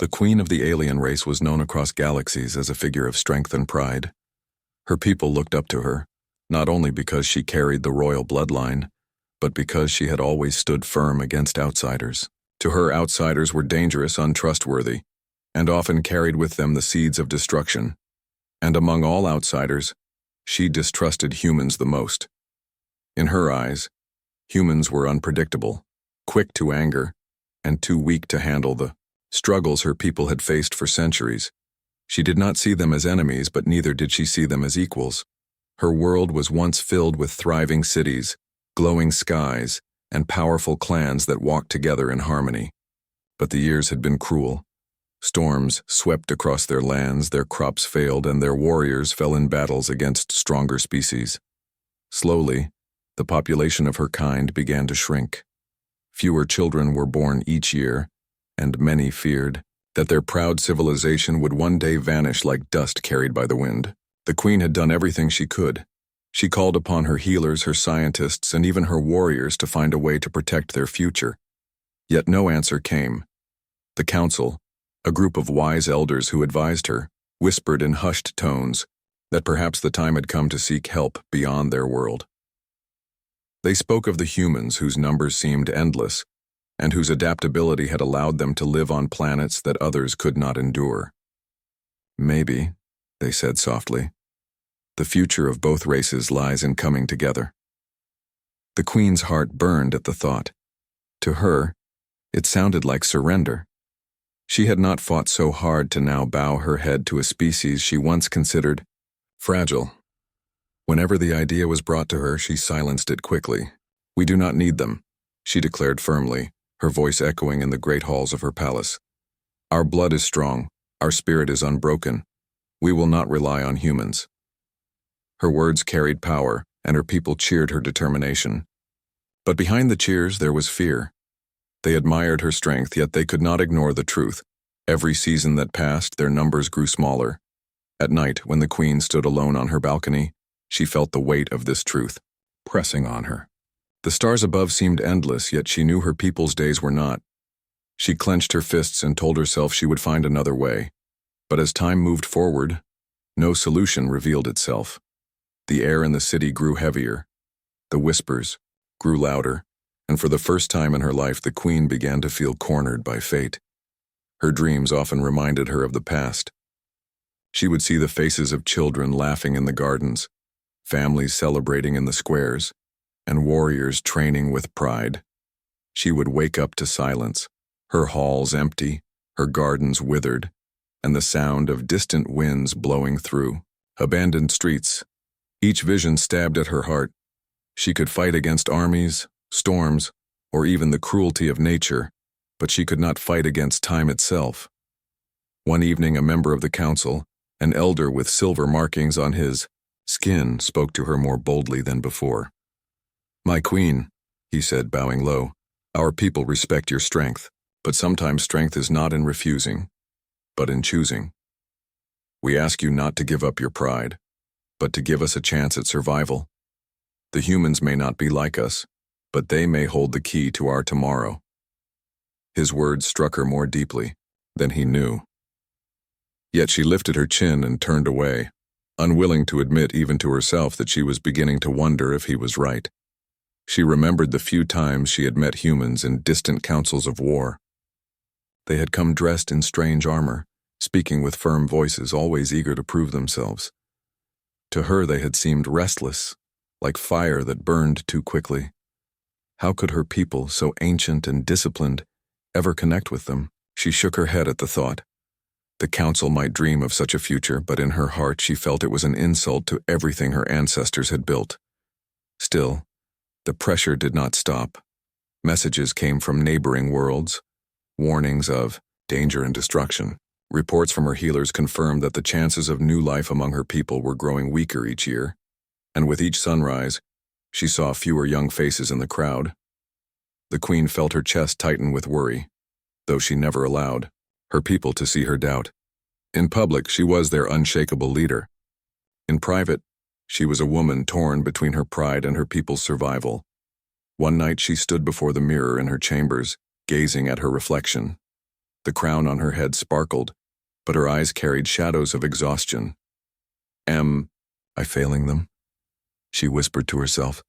The queen of the alien race was known across galaxies as a figure of strength and pride. Her people looked up to her, not only because she carried the royal bloodline, but because she had always stood firm against outsiders. To her, outsiders were dangerous, untrustworthy, and often carried with them the seeds of destruction. And among all outsiders, she distrusted humans the most. In her eyes, humans were unpredictable, quick to anger, and too weak to handle the struggles her people had faced for centuries. She did not see them as enemies, but neither did she see them as equals. Her world was once filled with thriving cities, glowing skies, and powerful clans that walked together in harmony. But the years had been cruel. Storms swept across their lands, their crops failed, and their warriors fell in battles against stronger species. Slowly, the population of her kind began to shrink. Fewer children were born each year, and many feared that their proud civilization would one day vanish like dust carried by the wind. The queen had done everything she could. She called upon her healers, her scientists, and even her warriors to find a way to protect their future. Yet no answer came. The council, a group of wise elders who advised her, whispered in hushed tones that perhaps the time had come to seek help beyond their world. They spoke of the humans whose numbers seemed endless, and whose adaptability had allowed them to live on planets that others could not endure. Maybe, they said softly, the future of both races lies in coming together. The queen's heart burned at the thought. To her, it sounded like surrender. She had not fought so hard to now bow her head to a species she once considered fragile. Whenever the idea was brought to her, she silenced it quickly. "We do not need them," she declared firmly, her voice echoing in the great halls of her palace. "Our blood is strong, our spirit is unbroken. We will not rely on humans." Her words carried power, and her people cheered her determination. But behind the cheers there was fear. They admired her strength, yet they could not ignore the truth. Every season that passed, their numbers grew smaller. At night, when the queen stood alone on her balcony, she felt the weight of this truth pressing on her. The stars above seemed endless, yet she knew her people's days were not. She clenched her fists and told herself she would find another way. But as time moved forward, no solution revealed itself. The air in the city grew heavier. The whispers grew louder, and for the first time in her life, the queen began to feel cornered by fate. Her dreams often reminded her of the past. She would see the faces of children laughing in the gardens, families celebrating in the squares, and warriors training with pride. She would wake up to silence, her halls empty, her gardens withered, and the sound of distant winds blowing through abandoned streets. Each vision stabbed at her heart. She could fight against armies, storms, or even the cruelty of nature, but she could not fight against time itself. One evening, a member of the council, an elder with silver markings on his skin, spoke to her more boldly than before. "My queen," he said, bowing low, "our people respect your strength, but sometimes strength is not in refusing, but in choosing. We ask you not to give up your pride, but to give us a chance at survival. The humans may not be like us, but they may hold the key to our tomorrow." His words struck her more deeply than he knew. Yet she lifted her chin and turned away, unwilling to admit even to herself that she was beginning to wonder if he was right. She remembered the few times she had met humans in distant councils of war. They had come dressed in strange armor, speaking with firm voices, always eager to prove themselves. To her they had seemed restless, like fire that burned too quickly. How could her people, so ancient and disciplined, ever connect with them? She shook her head at the thought. The council might dream of such a future, but in her heart she felt it was an insult to everything her ancestors had built. Still, the pressure did not stop. Messages came from neighboring worlds, warnings of danger and destruction. Reports from her healers confirmed that the chances of new life among her people were growing weaker each year, and with each sunrise, she saw fewer young faces in the crowd. The queen felt her chest tighten with worry, though she never allowed her people to see her doubt. In public, she was their unshakable leader. In private, she was a woman torn between her pride and her people's survival. One night she stood before the mirror in her chambers, gazing at her reflection. The crown on her head sparkled, but her eyes carried shadows of exhaustion. Am I failing them? She whispered to herself.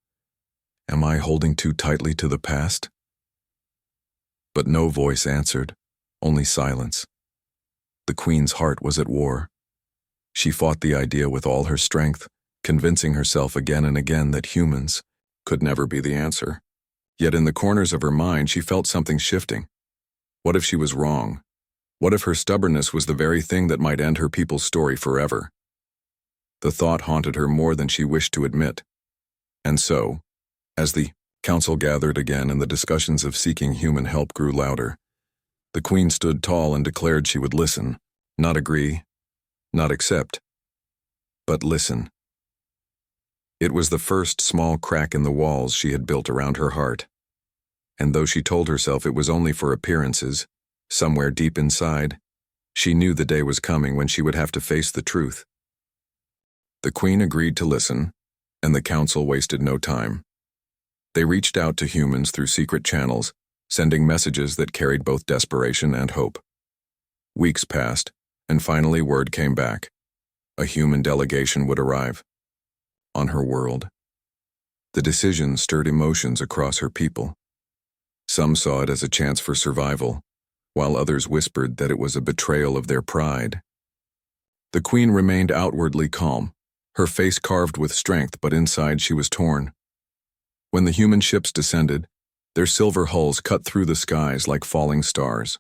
Am I holding too tightly to the past? But no voice answered, only silence. The Queen's heart was at war. She fought the idea with all her strength, convincing herself again and again that humans could never be the answer. Yet in the corners of her mind she felt something shifting. What if she was wrong? What if her stubbornness was the very thing that might end her people's story forever? The thought haunted her more than she wished to admit. And so, as the council gathered again and the discussions of seeking human help grew louder, the Queen stood tall and declared she would listen, not agree, not accept, but listen. It was the first small crack in the walls she had built around her heart. And though she told herself it was only for appearances, somewhere deep inside, she knew the day was coming when she would have to face the truth. The Queen agreed to listen, and the council wasted no time. They reached out to humans through secret channels, sending messages that carried both desperation and hope. Weeks passed, and finally word came back. A human delegation would arrive. On her world. The decision stirred emotions across her people. Some saw it as a chance for survival, while others whispered that it was a betrayal of their pride. The Queen remained outwardly calm, her face carved with strength, but inside she was torn. When the human ships descended, their silver hulls cut through the skies like falling stars.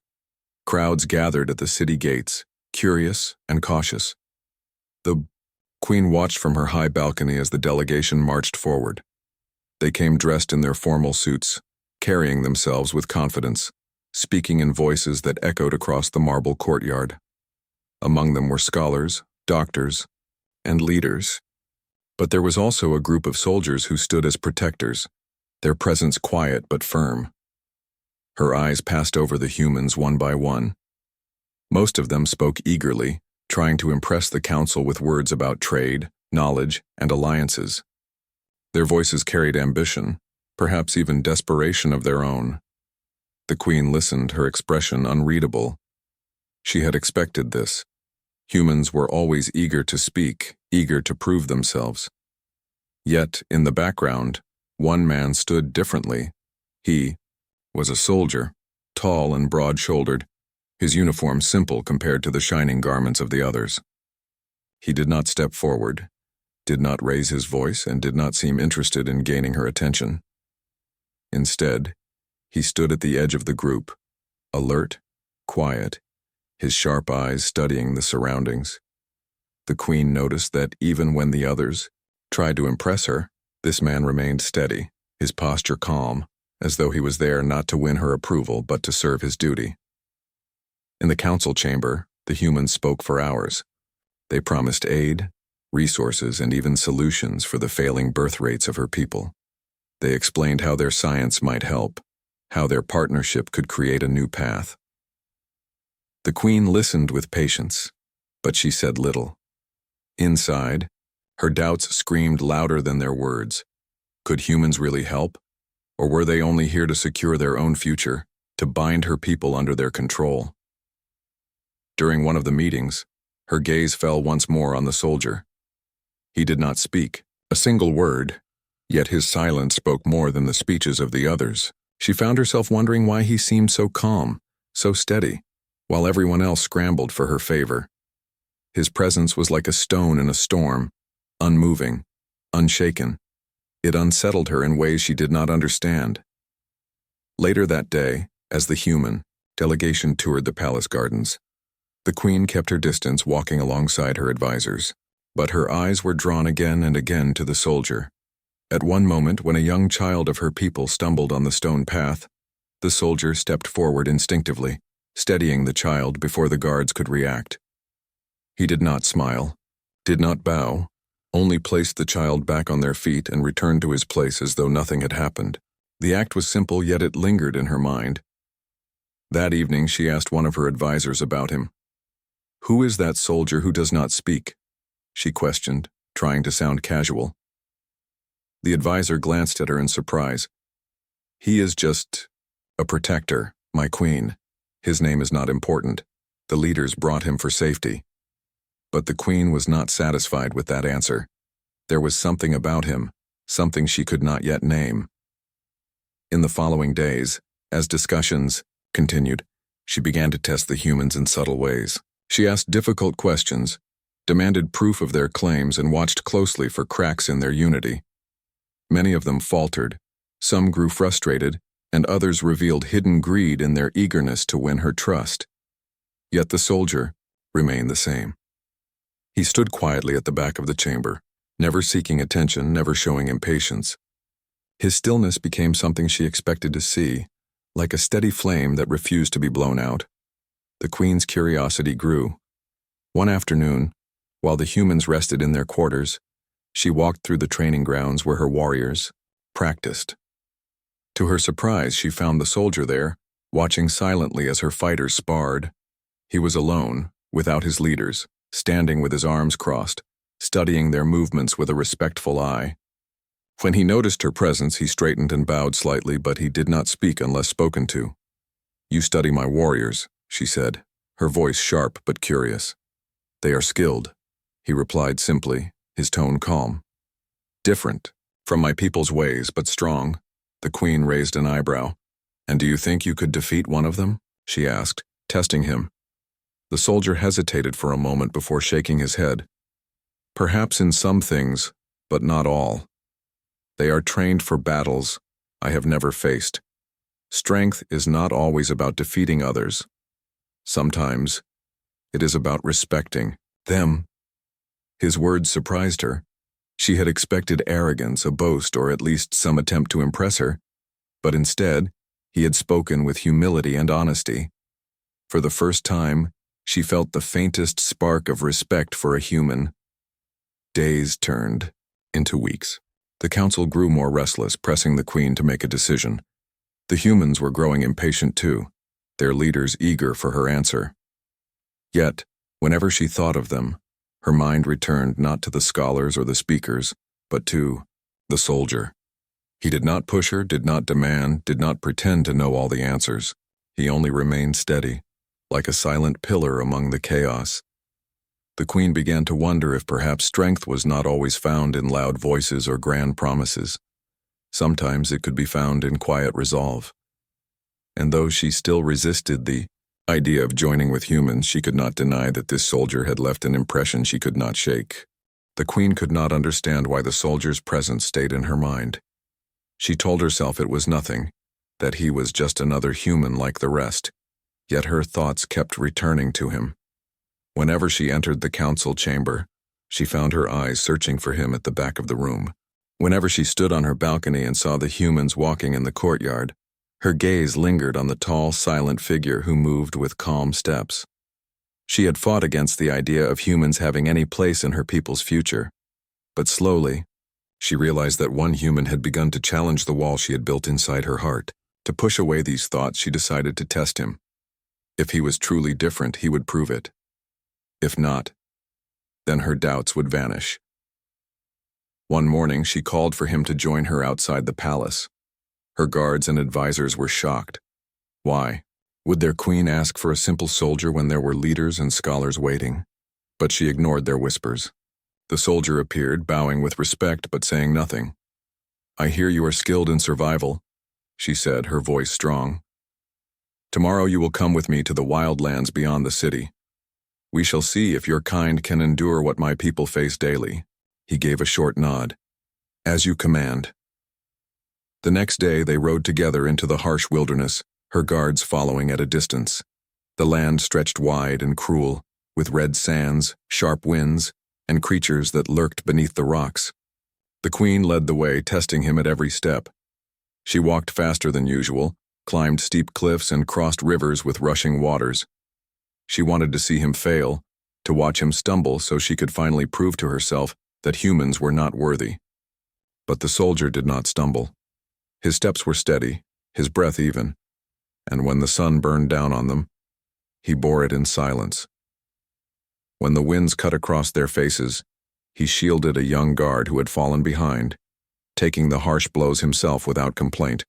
Crowds gathered at the city gates, curious and cautious. The Queen watched from her high balcony as the delegation marched forward. They came dressed in their formal suits, carrying themselves with confidence, speaking in voices that echoed across the marble courtyard. Among them were scholars, doctors, and leaders. But there was also a group of soldiers who stood as protectors, their presence quiet but firm. Her eyes passed over the humans one by one. Most of them spoke eagerly, trying to impress the council with words about trade, knowledge, and alliances. Their voices carried ambition, perhaps even desperation of their own. The Queen listened, her expression unreadable. She had expected this. Humans were always eager to speak, eager to prove themselves. Yet, in the background, one man stood differently. He was a soldier, tall and broad-shouldered, his uniform simple compared to the shining garments of the others. He did not step forward, did not raise his voice, and did not seem interested in gaining her attention. Instead, he stood at the edge of the group, alert, quiet, his sharp eyes studying the surroundings. The Queen noticed that even when the others tried to impress her, this man remained steady, his posture calm, as though he was there not to win her approval but to serve his duty. In the council chamber, the humans spoke for hours. They promised aid, resources, and even solutions for the failing birth rates of her people. They explained how their science might help, how their partnership could create a new path. The Queen listened with patience, but she said little. Inside, her doubts screamed louder than their words. Could humans really help? Or were they only here to secure their own future, to bind her people under their control? During one of the meetings, her gaze fell once more on the soldier. He did not speak, a single word, yet his silence spoke more than the speeches of the others. She found herself wondering why he seemed so calm, so steady, while everyone else scrambled for her favor. His presence was like a stone in a storm, unmoving, unshaken. It unsettled her in ways she did not understand. Later that day, as the human delegation toured the palace gardens, the Queen kept her distance, walking alongside her advisors, but her eyes were drawn again and again to the soldier. At one moment, when a young child of her people stumbled on the stone path, the soldier stepped forward instinctively, steadying the child before the guards could react. He did not smile, did not bow, only placed the child back on their feet and returned to his place as though nothing had happened. The act was simple, yet it lingered in her mind. That evening, she asked one of her advisors about him. "Who is that soldier who does not speak?" she questioned, trying to sound casual. The advisor glanced at her in surprise. "He is just a protector, my queen," His name is not important. The leaders brought him for safety. But the queen was not satisfied with that answer. There was something about him, something she could not yet name. In the following days, as discussions continued, she began to test the humans in subtle ways. She asked difficult questions, demanded proof of their claims, and watched closely for cracks in their unity. Many of them faltered, some grew frustrated, and others revealed hidden greed in their eagerness to win her trust. Yet the soldier remained the same. He stood quietly at the back of the chamber, never seeking attention, never showing impatience. His stillness became something she expected to see, like a steady flame that refused to be blown out. The queen's curiosity grew. One afternoon, while the humans rested in their quarters, she walked through the training grounds where her warriors practiced. To her surprise, she found the soldier there, watching silently as her fighters sparred. He was alone, without his leaders, standing with his arms crossed, studying their movements with a respectful eye. When he noticed her presence, he straightened and bowed slightly, but he did not speak unless spoken to. "You study my warriors," she said, her voice sharp but curious. "They are skilled," he replied simply, his tone calm. "Different from my people's ways, but strong." The queen raised an eyebrow. "And do you think you could defeat one of them?" she asked, testing him. The soldier hesitated for a moment before shaking his head. "Perhaps in some things, but not all. They are trained for battles I have never faced. Strength is not always about defeating others. Sometimes it is about respecting them." His words surprised her. She had expected arrogance, a boast, or at least some attempt to impress her, but instead, he had spoken with humility and honesty. For the first time, she felt the faintest spark of respect for a human. Days turned into weeks. The council grew more restless, pressing the queen to make a decision. The humans were growing impatient too, their leaders eager for her answer. Yet, whenever she thought of them, her mind returned not to the scholars or the speakers, but to the soldier. He did not push her, did not demand, did not pretend to know all the answers. He only remained steady, like a silent pillar among the chaos. The queen began to wonder if perhaps strength was not always found in loud voices or grand promises. Sometimes it could be found in quiet resolve. And though she still resisted the idea of joining with humans, she could not deny that this soldier had left an impression she could not shake. The queen could not understand why the soldier's presence stayed in her mind. She told herself it was nothing, that he was just another human like the rest, yet her thoughts kept returning to him. Whenever she entered the council chamber, she found her eyes searching for him at the back of the room. Whenever she stood on her balcony and saw the humans walking in the courtyard, her gaze lingered on the tall, silent figure who moved with calm steps. She had fought against the idea of humans having any place in her people's future, but slowly, she realized that one human had begun to challenge the wall she had built inside her heart. To push away these thoughts, she decided to test him. If he was truly different, he would prove it. If not, then her doubts would vanish. One morning, she called for him to join her outside the palace. Her guards and advisors were shocked. Why? Would their queen ask for a simple soldier when there were leaders and scholars waiting? But she ignored their whispers. The soldier appeared, bowing with respect but saying nothing. "I hear you are skilled in survival," she said, her voice strong. "Tomorrow you will come with me to the wild lands beyond the city. We shall see if your kind can endure what my people face daily." He gave a short nod. "As you command." The next day they rode together into the harsh wilderness, her guards following at a distance. The land stretched wide and cruel, with red sands, sharp winds, and creatures that lurked beneath the rocks. The queen led the way, testing him at every step. She walked faster than usual, climbed steep cliffs, and crossed rivers with rushing waters. She wanted to see him fail, to watch him stumble so she could finally prove to herself that humans were not worthy. But the soldier did not stumble. His steps were steady, his breath even, and when the sun burned down on them, he bore it in silence. When the winds cut across their faces, he shielded a young guard who had fallen behind, taking the harsh blows himself without complaint.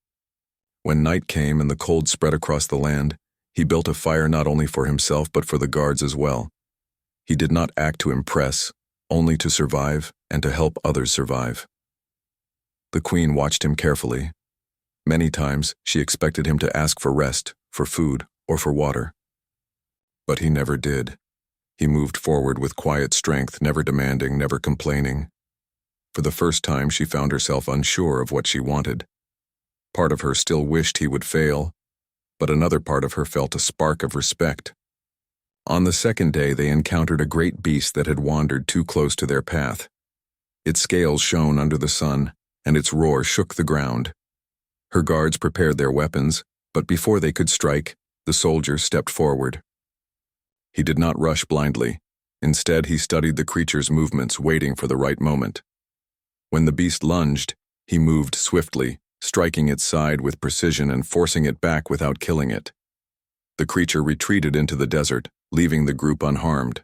When night came and the cold spread across the land, He built a fire not only for himself but for the guards as well. He did not act to impress, only to survive and to help others survive. The queen watched him carefully. Many times she expected him to ask for rest, for food, or for water. But he never did. He moved forward with quiet strength, never demanding, never complaining. For the first time she found herself unsure of what she wanted. Part of her still wished he would fail, but another part of her felt a spark of respect. On the second day they encountered a great beast that had wandered too close to their path. Its scales shone under the sun, and its roar shook the ground. Her guards prepared their weapons, but before they could strike, the soldier stepped forward. He did not rush blindly. Instead, he studied the creature's movements, waiting for the right moment. When the beast lunged, he moved swiftly, striking its side with precision and forcing it back without killing it. The creature retreated into the desert, leaving the group unharmed.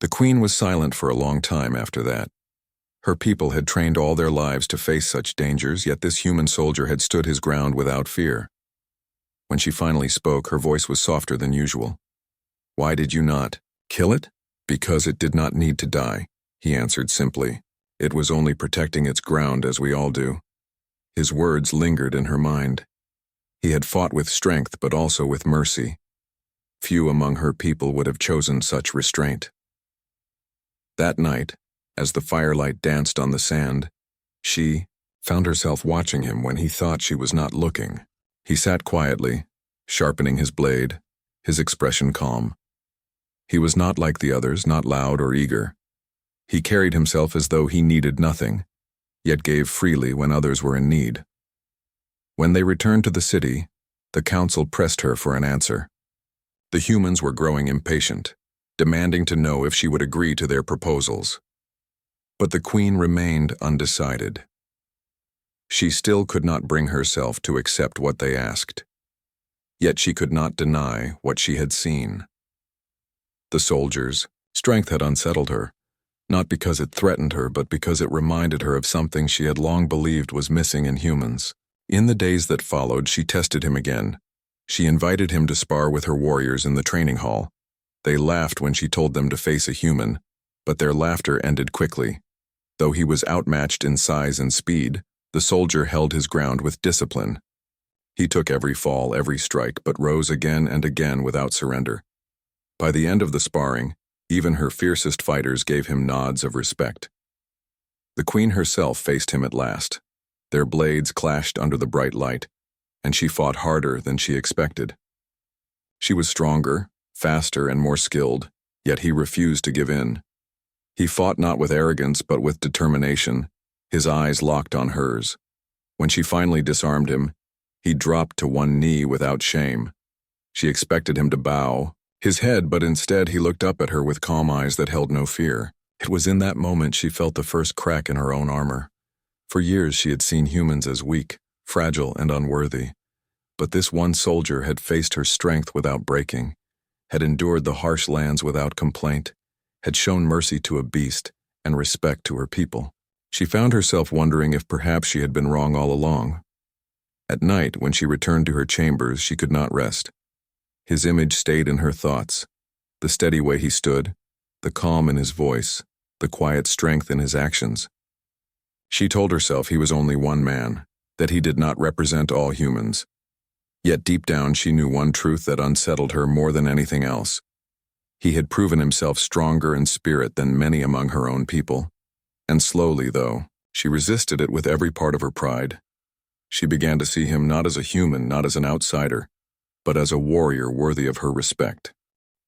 The queen was silent for a long time after that. Her people had trained all their lives to face such dangers, yet this human soldier had stood his ground without fear. When she finally spoke, her voice was softer than usual. "Why did you not kill it?" "Because it did not need to die," he answered simply. "It was only protecting its ground as we all do." His words lingered in her mind. He had fought with strength but also with mercy. Few among her people would have chosen such restraint. That night, as the firelight danced on the sand, she found herself watching him when he thought she was not looking. He sat quietly, sharpening his blade, his expression calm. He was not like the others, not loud or eager. He carried himself as though he needed nothing, yet gave freely when others were in need. When they returned to the city, the council pressed her for an answer. The humans were growing impatient, demanding to know if she would agree to their proposals. But the queen remained undecided. She still could not bring herself to accept what they asked. Yet she could not deny what she had seen. The soldiers' strength had unsettled her, not because it threatened her, but because it reminded her of something she had long believed was missing in humans. In the days that followed, she tested him again. She invited him to spar with her warriors in the training hall. They laughed when she told them to face a human, but their laughter ended quickly. Though he was outmatched in size and speed, the soldier held his ground with discipline. He took every fall, every strike, but rose again and again without surrender. By the end of the sparring, even her fiercest fighters gave him nods of respect. The queen herself faced him at last. Their blades clashed under the bright light, and she fought harder than she expected. She was stronger, faster, and more skilled, yet he refused to give in. He fought not with arrogance but with determination, his eyes locked on hers. When she finally disarmed him, he dropped to one knee without shame. She expected him to bow his head, but instead he looked up at her with calm eyes that held no fear. It was in that moment she felt the first crack in her own armor. For years she had seen humans as weak, fragile, and unworthy. But this one soldier had faced her strength without breaking, had endured the harsh lands without complaint, had shown mercy to a beast and respect to her people. She found herself wondering if perhaps she had been wrong all along. At night, when she returned to her chambers, she could not rest. His image stayed in her thoughts, the steady way he stood, the calm in his voice, the quiet strength in his actions. She told herself he was only one man, that he did not represent all humans. Yet deep down she knew one truth that unsettled her more than anything else. He had proven himself stronger in spirit than many among her own people. And slowly, though, she resisted it with every part of her pride. She began to see him not as a human, not as an outsider, but as a warrior worthy of her respect.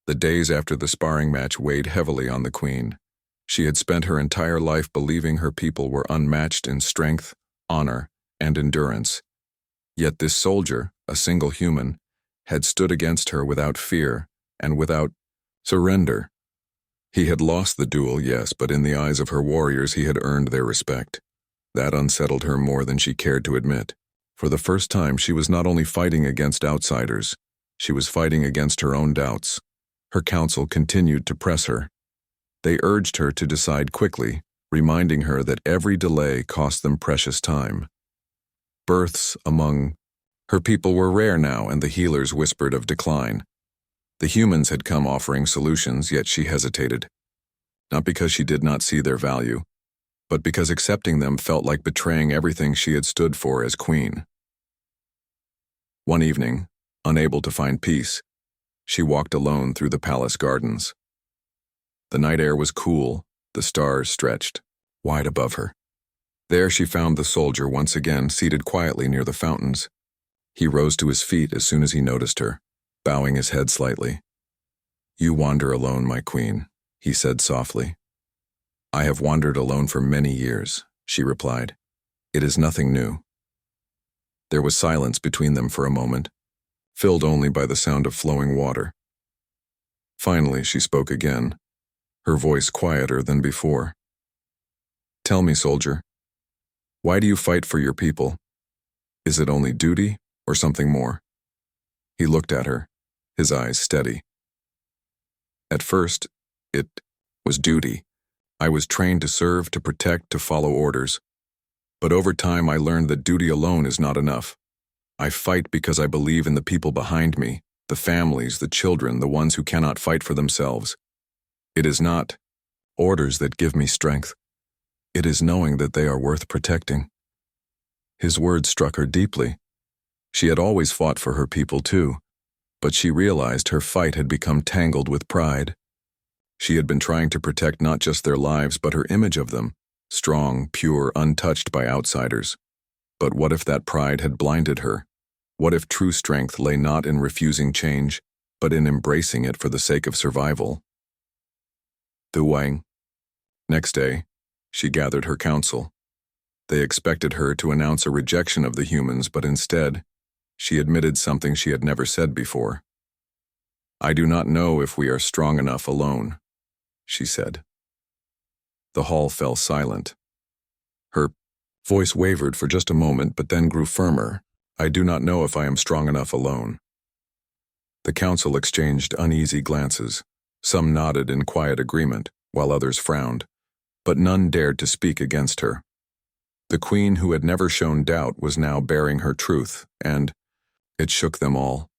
The days after the sparring match weighed heavily on the queen. She had spent her entire life believing her people were unmatched in strength, honor, and endurance. Yet this soldier, a single human, had stood against her without fear and without surrender. He had lost the duel, yes, but in the eyes of her warriors he had earned their respect. That unsettled her more than she cared to admit. For the first time, she was not only fighting against outsiders, she was fighting against her own doubts. Her council continued to press her. They urged her to decide quickly, reminding her that every delay cost them precious time. Births among Her people were rare now, and the healers whispered of decline. The humans had come offering solutions, yet she hesitated. Not because she did not see their value, but because accepting them felt like betraying everything she had stood for as queen. One evening, unable to find peace, she walked alone through the palace gardens. The night air was cool, the stars stretched wide above her. There she found the soldier once again seated quietly near the fountains. He rose to his feet as soon as he noticed her, bowing his head slightly. "You wander alone, my queen," he said softly. "I have wandered alone for many years," she replied. "It is nothing new." There was silence between them for a moment, filled only by the sound of flowing water. Finally, she spoke again, her voice quieter than before. "Tell me, soldier, why do you fight for your people? Is it only duty or something more?" He looked at her, his eyes steady. "At first, it was duty. I was trained to serve, to protect, to follow orders. But over time I learned that duty alone is not enough. I fight because I believe in the people behind me, the families, the children, the ones who cannot fight for themselves. It is not orders that give me strength. It is knowing that they are worth protecting." His words struck her deeply. She had always fought for her people too, but she realized her fight had become tangled with pride. She had been trying to protect not just their lives but her image of them, strong, pure, untouched by outsiders. But what if that pride had blinded her? What if true strength lay not in refusing change, but in embracing it for the sake of survival? The Wang. Next day, she gathered her council. They expected her to announce a rejection of the humans, but instead, she admitted something she had never said before. "I do not know if we are strong enough alone," she said. The hall fell silent. Her voice wavered for just a moment, but then grew firmer. "I do not know if I am strong enough alone." The council exchanged uneasy glances. Some nodded in quiet agreement, while others frowned, but none dared to speak against her. The queen who had never shown doubt was now bearing her truth, and it shook them all.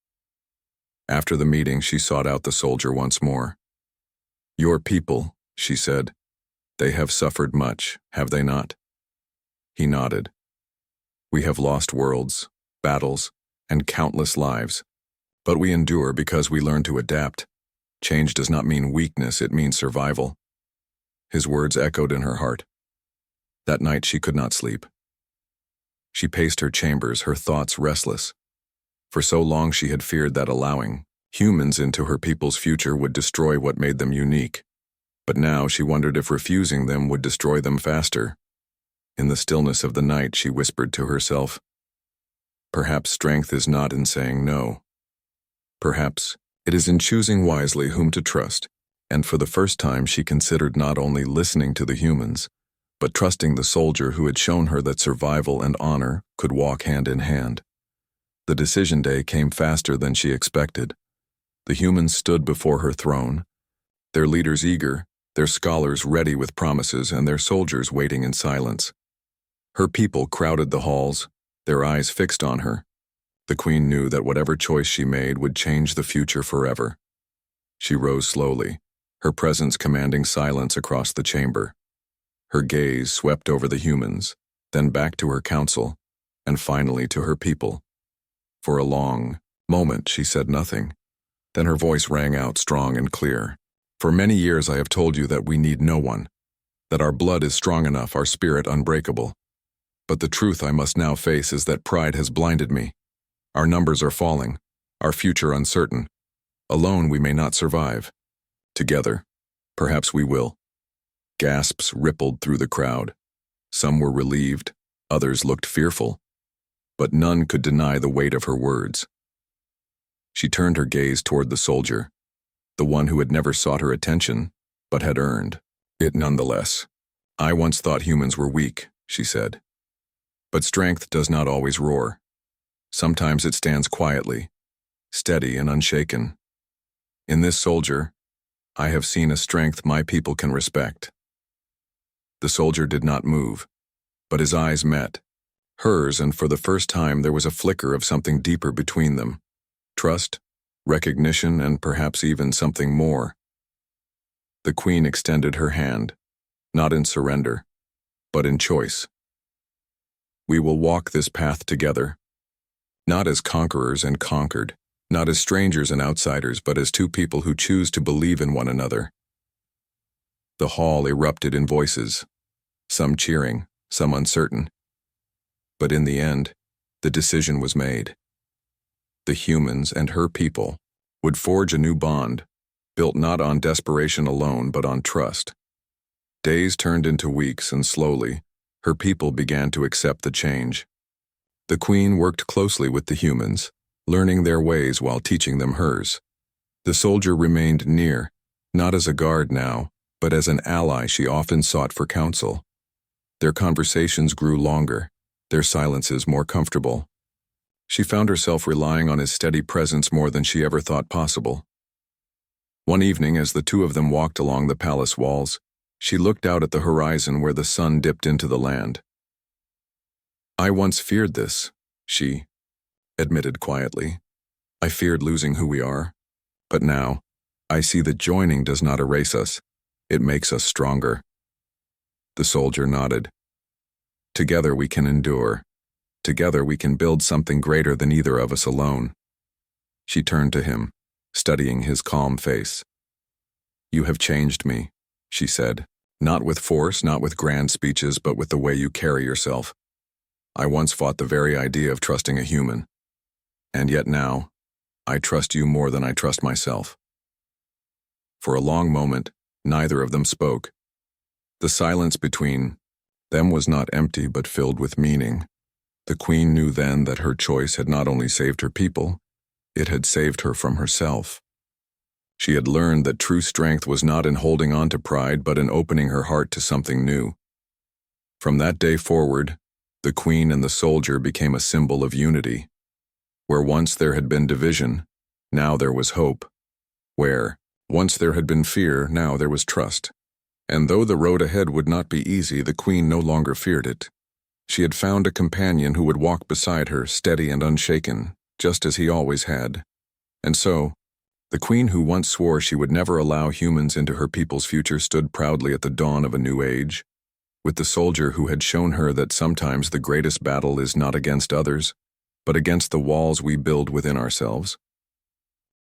After the meeting, she sought out the soldier once more. "Your people," she said, "they have suffered much, have they not?" He nodded. "We have lost worlds, battles, and countless lives, but we endure because we learn to adapt. Change does not mean weakness, it means survival." His words echoed in her heart. That night she could not sleep. She paced her chambers, her thoughts restless. For so long she had feared that allowing humans into her people's future would destroy what made them unique. But now she wondered if refusing them would destroy them faster. In the stillness of the night, she whispered to herself, "Perhaps strength is not in saying no. Perhaps it is in choosing wisely whom to trust." And for the first time she considered not only listening to the humans, but trusting the soldier who had shown her that survival and honor could walk hand in hand. The decision day came faster than she expected. The humans stood before her throne, their leaders eager, their scholars ready with promises, and their soldiers waiting in silence. Her people crowded the halls, their eyes fixed on her. The queen knew that whatever choice she made would change the future forever. She rose slowly, her presence commanding silence across the chamber. Her gaze swept over the humans, then back to her council, and finally to her people. For a long moment she said nothing. Then her voice rang out strong and clear. "For many years I have told you that we need no one, that our blood is strong enough, our spirit unbreakable. But the truth I must now face is that pride has blinded me. Our numbers are falling, our future uncertain. Alone we may not survive. Together, perhaps we will." Gasps rippled through the crowd. Some were relieved, others looked fearful, but none could deny the weight of her words. She turned her gaze toward the soldier, the one who had never sought her attention, but had earned it nonetheless. "I once thought humans were weak," she said. "But strength does not always roar. Sometimes it stands quietly, steady and unshaken. In this soldier, I have seen a strength my people can respect." The soldier did not move, but his eyes met. Hers, and for the first time there was a flicker of something deeper between them. Trust, recognition, and perhaps even something more. The Queen extended her hand, not in surrender, but in choice. We will walk this path together, not as conquerors and conquered, not as strangers and outsiders, but as two people who choose to believe in one another. The hall erupted in voices, some cheering, some uncertain. But in the end, the decision was made. The humans and her people would forge a new bond, built not on desperation alone, but on trust. Days turned into weeks, and slowly, her people began to accept the change. The Queen worked closely with the humans, learning their ways while teaching them hers. The soldier remained near, not as a guard now, but as an ally she often sought for counsel. Their conversations grew longer, their silences more comfortable. She found herself relying on his steady presence more than she ever thought possible. One evening, as the two of them walked along the palace walls, she looked out at the horizon where the sun dipped into the land. "I once feared this," she admitted quietly. "I feared losing who we are. But now, I see that joining does not erase us. It makes us stronger." The soldier nodded. "Together we can endure. Together we can build something greater than either of us alone." She turned to him, studying his calm face. "You have changed me," she said, "not with force, not with grand speeches, but with the way you carry yourself. I once fought the very idea of trusting a human. And yet now, I trust you more than I trust myself." For a long moment, neither of them spoke. The silence between them was not empty but filled with meaning. The Queen knew then that her choice had not only saved her people, it had saved her from herself. She had learned that true strength was not in holding on to pride but in opening her heart to something new. From that day forward, the Queen and the soldier became a symbol of unity. Where once there had been division, now there was hope. Where once there had been fear, now there was trust. And though the road ahead would not be easy, the Queen no longer feared it. She had found a companion who would walk beside her, steady and unshaken, just as he always had. And so, the Queen who once swore she would never allow humans into her people's future stood proudly at the dawn of a new age, with the soldier who had shown her that sometimes the greatest battle is not against others, but against the walls we build within ourselves.